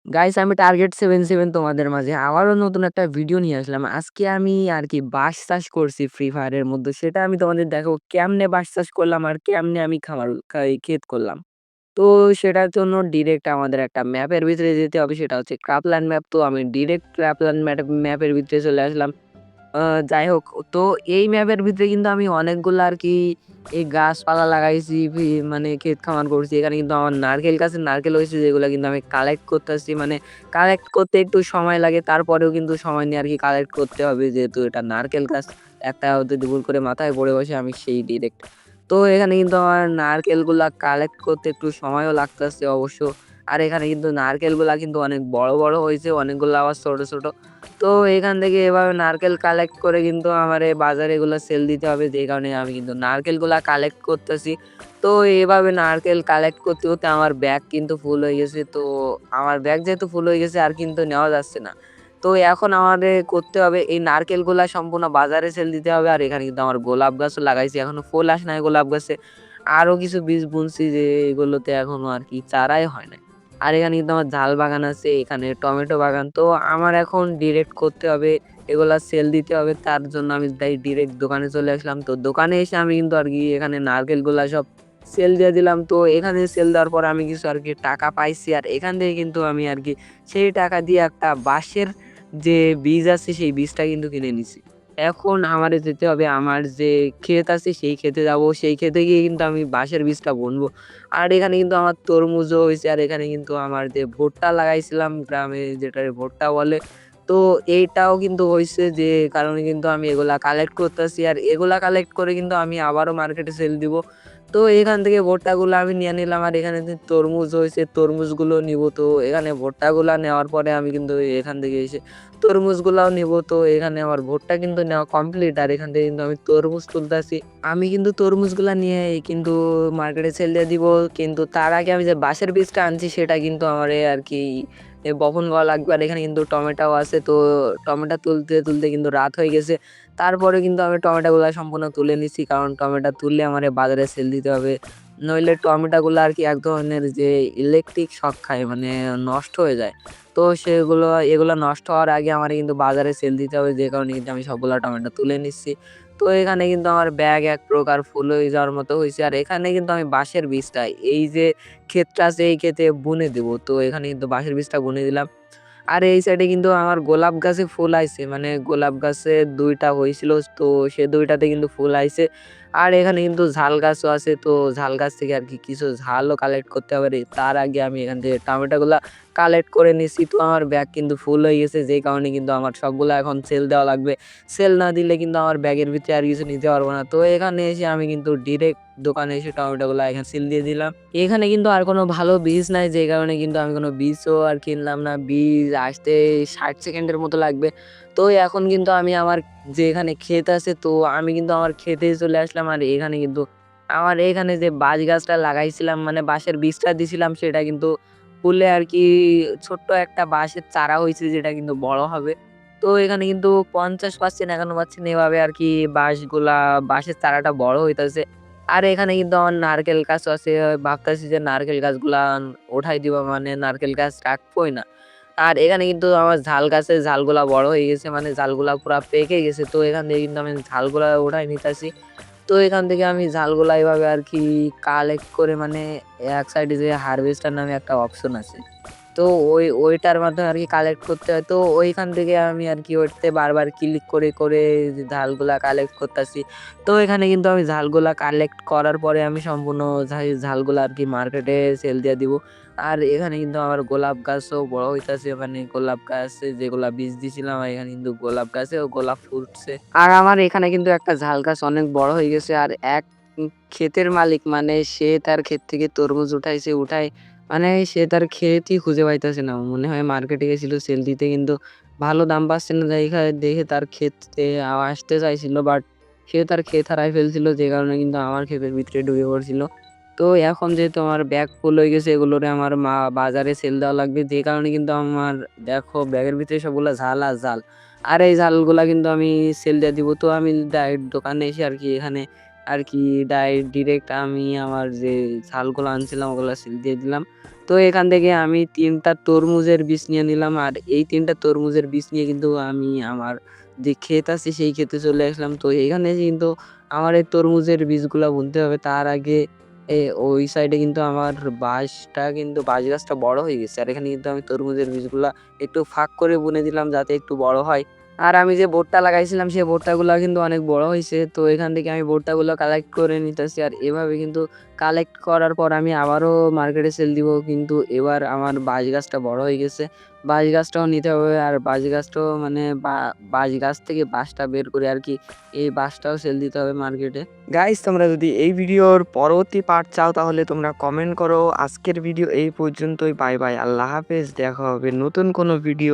Guys আমি target 77 তোমাদের মাঝে আবারও নতুন একটা ভিডিও নিয়ে আসলাম। আজকে আমি আরকি বাঁশ চাষ করছি ফ্রি ফায়ার এর মধ্যে। সেটা আমি তোমাদের দেখাবো কেমনে বাঁশ চাষ করলাম আর কেমনে আমি ক্ষেত করলাম। তো সেটার জন্য ডিরেক্ট আমাদের একটা ম্যাপের ভিতরে যেতে হবে, সেটা হচ্ছে ক্রাপল্যান্ড ম্যাপ। তো আমি ডিরেক্ট ক্রাপল্যান্ড ম্যাপের ভিতরে চলে আসলাম। আ যাই হোক, তো এই ম্যাপের ভিতরে কিন্তু আমি অনেকগুলা আরকি এই গাছপালা লাগাইছি, মানে ক্ষেত খামার করছি। এখানে কিন্তু আমার নারকেল গাছের নারকেল হইছে, যেগুলা কিন্তু আমি কালেক্ট করতেছি। মানে কালেক্ট করতে একটু সময় লাগে। তারপরেও কিন্তু সময় নিয়ে আরকি কালেক্ট করতে হবে, যেহেতু এটা নারকেল গাছ। একটা যদি ভুল করে মাথায় পড়ে বসে আমি সেই ডিরেক্ট। তো এখানে কিন্তু আমার নারকেলগুলা কালেক্ট করতে একটু সময়ও লাগতেছে অবশ্য। আর এখানে কিন্তু নারকেলগুলা কিন্তু অনেক বড়, বড় হইছে, অনেকগুলা আবার ছোট, ছোট। তো এখান থেকে এভাবে নারকেল কালেক্ট করে কিন্তু আমারে বাজারে এগুলো সেল দিতে হবে। যে কারণে আমি কিন্তু নারকেলগুলা কালেক্ট করতেছি। তো এভাবে নারকেল কালেক্ট করতে, করতে আমার ব্যাগ কিন্তু ফুল হয়ে গেছে। তো আমার ব্যাগ যেহেতু ফুল হয়ে গেছে আর কিন্তু নেওয়া যাচ্ছে না। তো এখন আমাদের করতে হবে এই নারকেলগুলা সম্পূর্ণ বাজারে সেল দিতে হবে। আর এখানে কিন্তু আমার গোলাপ গাছও লাগাইছি। এখনো ফুল আসে নাই গোলাপ গাছে। আরো কিছু বীজ বুনছি, যে এগুলোতে এখনো আরকি চারাই হয় নাই। আর এখানে কিন্তু আমার ঝাল বাগান আছে, এখানে টমেটো বাগান। তো আমার এখন ডিরেক্ট করতে হবে, এগুলা সেল দিতে হবে। তার জন্য আমি ডিরেক্ট দোকানে চলে আসলাম। তো দোকানে এসে আমি কিন্তু আরকি এখানে নারকেলগুলা সব সেল দিয়ে দিলাম। তো এখানে সেল দেওয়ার পরে আমি কিছু আরকি টাকা পাইছি। আর এখান থেকে কিন্তু আমি আরকি সেই টাকা দিয়ে একটা বাঁশের যে বীজ আছে সেই বীজটা কিন্তু কিনে নিছি। এখন আমারে যেতে হবে, আমার যে ক্ষেত আছে সেই ক্ষেতে যাবো। সেই ক্ষেতে গিয়ে কিন্তু আমি বাঁশের বীজটা বুনবো। আর এখানে কিন্তু আমার তরমুজও হইছে। আর এখানে কিন্তু আমার যে ভুট্টা লাগাইছিলাম গ্রামে, যেটারে ভুট্টা বলে। তো এইটাও কিন্তু হইছে, যে কারণে কিন্তু আমি এগুলা কালেক্ট করতেছি। আর এগুলা কালেক্ট করে কিন্তু আমি আবারও মার্কেটে সেল দিব। তো এখান থেকে ভুট্টাগুলো আমি নিয়ে নিলাম। আর এখানে যে তরমুজ হইছে, তরমুজগুলো নিবো। তো এখানে ভুট্টাগুলা নেওয়ার পরে আমি কিন্তু এখান থেকে এসে তরমুজগুলাও নিবো। তো এখানে আমার ভুট্টা কিন্তু নেওয়া কমপ্লিট। আর এখান থেকে কিন্তু আমি তরমুজ তুলতাছি। আমি কিন্তু তরমুজগুলা নিয়ে কিন্তু মার্কেটে সেল দিয়ে দিব। কিন্তু তার আগে আমি যে বাঁশের বীজটা আনছি সেটা কিন্তু আমারে আরকি বপন করা লাগবে। আর এখানে কিন্তু টমেটোও আছে। তো টমেটো তুলতে, তুলতে কিন্তু রাত হয়ে গেছে। তারপরে কিন্তু আমি টমেটোগুলা সম্পূর্ণ তুলে নিছি। কারণ টমেটো তুললে আমারে বাজারে সেল দিতে হবে। নইলে টমেটোগুলা আরকি এক ধরনের যে ইলেকট্রিক শক খায়, মানে নষ্ট হয়ে যায়। তো এগুলা নষ্ট হওয়ার আগে আমারে কিন্তু বাজারে সেল দিতে হবে। যে কারণে কিন্তু আমি সবগুলা টমেটো তুলে নিচ্ছি। তো এখানে কিন্তু আমার ব্যাগ এক প্রকার ফুল হয়ে যাওয়ার মতো হইছে। আর এখানে কিন্তু আমি বাঁশের বীজটা, এই যে ক্ষেতটা আছে এই ক্ষেতে বুনে দেব। তো এখানে কিন্তু বাঁশের বীজটা বুনে দিলাম। আর এই সাইডে কিন্তু আমার গোলাপ গাছে ফুল আইছে। মানে গোলাপ গাছে ২ টা হইছিল। তো সে ২ টাতে কিন্তু ফুল আইছে। আর এখানে কিন্তু ঝাল গাছও আছে। তো ঝাল গাছ থেকে আরকি কিছু ঝালও কালেক্ট করতে হবে রে। তার আগে আমি এখান থেকে টমেটোগুলা কালেক্ট করে নিছি। তো আমার ব্যাগ কিন্তু ফুল হয়ে গেছে। যেই কারণে কিন্তু আমার সবগুলা এখন সেল দেওয়া লাগবে। সেল না দিলে কিন্তু আমার ব্যাগের ভিতরে আর কিছু নিতে পারব না। তো এখানে এসে আমি কিন্তু ডিরেক্ট দোকানে এসে টমেটোগুলা এখানে সিল দিয়ে দিলাম। এখানে কিন্তু আর কোনো ভালো বীজ নাই, যে কারণে কিন্তু আমি কোনো বীজও আর কিনলাম না। বীজ আসতে ৬০ সেকেন্ডের মতো লাগবে। তো এখন কিন্তু আমি আমার যে এখানে ক্ষেত আছে, তো আমি কিন্তু আমার ক্ষেতে চলে আসলাম। আর এখানে কিন্তু আমার এখানে যে বাঁশ গাছটা লাগাইছিলাম, মানে বাঁশের বীজটা দিছিলাম, সেটা কিন্তু ফুলে আরকি ছোট্ট একটা বাঁশের চারা হইছে, যেটা কিন্তু বড় হবে। তো এখানে কিন্তু ৫০% এখনো পাচ্ছেন এভাবে আরকি বাঁশের চারাটা বড় হইতাছে। আর এখানে কিন্তু আমার নারকেল গাছও আছে। ভাবতেছি যে নারকেল গাছগুলা উঠাই দিব, মানে নারকেল গাছ রাখবোই না। আর এখানে কিন্তু আমার ঝাল গাছের ঝালগুলা বড় হয়ে গেছে, মানে ঝালগুলা পুরা পেকে গেছে। তো এখান থেকে কিন্তু আমি ঝালগুলা উঠাই নিতাছি। তো এখান থেকে আমি ঝালগুলা এভাবে আরকি কালেক্ট করে, মানে এক সাইডে যে হারভেস্টার নামে একটা অপশন আছে। তো ওইটার মাধ্যমে আরকি কালেক্ট করতে হয়। তো ওইখান থেকে আমি আরকি ওইটাতে বারবার ক্লিক করে, করে যে ঝালগুলা কালেক্ট করতাছি। তো এখানে কিন্তু আমি ঝালগুলা কালেক্ট করার পরে আমি সম্পূর্ণ ঝালগুলা আরকি মার্কেটে সেল দিয়ে দিব। আর এখানে কিন্তু আমার গোলাপ গাছও বড় হইতাছে, মানে গোলাপ গাছে যেগুলা বীজ দিছিলাম এখানে কিন্তু গোলাপ গাছেও গোলাপ ফুটছে। আর আমার এখানে কিন্তু একটা ঝাল গাছ অনেক বড় হয়ে গেছে। আর এক ক্ষেতের মালিক, মানে সে তার ক্ষেত থেকে তরমুজ উঠাইছে, মানে সে তার ক্ষেতই খুঁজে পাইতেছে না। মনে হয় মার্কেটে গেছিল সেল দিতে, কিন্তু ভালো দাম পাচ্ছে না দেখে তার ক্ষেতে আসতে চাইছিল। বাট সে তার ক্ষেত হারায় ফেলছিল, যে কারণে কিন্তু আমার ক্ষেতের ভিতরে ঢুকে পড়ছিল। তো এখন যেহেতু আমার ব্যাগ ফুল হয়ে গেছে, এগুলোরে আমার বাজারে সেল দেওয়া লাগবে। যে কারণে কিন্তু আমার দেখো ব্যাগের ভিতরে সবগুলা ঝাল আর ঝাল। আর এই ঝালগুলা কিন্তু আমি সেল দিয়ে দিব। তো আমি ডাইরেক্ট দোকানে এসে আরকি এখানে আর কি ডিরেক্ট আমি আমার যে ছালগুলো আনছিলাম ওগুলো সিল দিয়ে দিলাম। তো এখান থেকে আমি ৩ টা তরমুজের বীজ নিয়ে নিলাম। আর এই ৩ টা তরমুজের বীজ নিয়ে কিন্তু আমি আমার যে ক্ষেত আছে সেই ক্ষেতে চলে আসলাম। তো এখানে কিন্তু আমার এই তরমুজের বীজগুলা বুনতে হবে। তার আগে ওই সাইডে কিন্তু আমার বাঁশ গাছটা বড় হয়ে গেছে। আর এখানে কিন্তু আমি তরমুজের বীজগুলা একটু ফাঁক করে বুনে দিলাম যাতে একটু বড় হয়। আর আমি যে ভুট্টা লাগাইছিলাম সেই ভুট্টাগুলা কিন্তু অনেক বড় হইছে। তো এখান থেকে আমি ভুট্টাগুলো কালেক্ট করে নিতেছি। আর এভাবে কিন্তু কালেক্ট করার পর আমি আবারও মার্কেটে সেল দিব। কিন্তু এবার আমার বাঁশ গাছটা বড় হয়ে গেছে। বাঁশ গাছটাও নিতে হবে। আর বাঁশ গাছটাও মানে বাঁশ গাছ থেকে বাঁশটা বের করে আরকি এই বাঁশটাও সেল দিতে হবে মার্কেটে। গাইস, তোমরা যদি এই ভিডিওর পরবর্তী পার্ট চাও তাহলে তোমরা কমেন্ট করো। আজকের ভিডিও এই পর্যন্তই। Bye bye. আল্লাহ হাফেজ। দেখা হবে নতুন কোনো ভিডিও।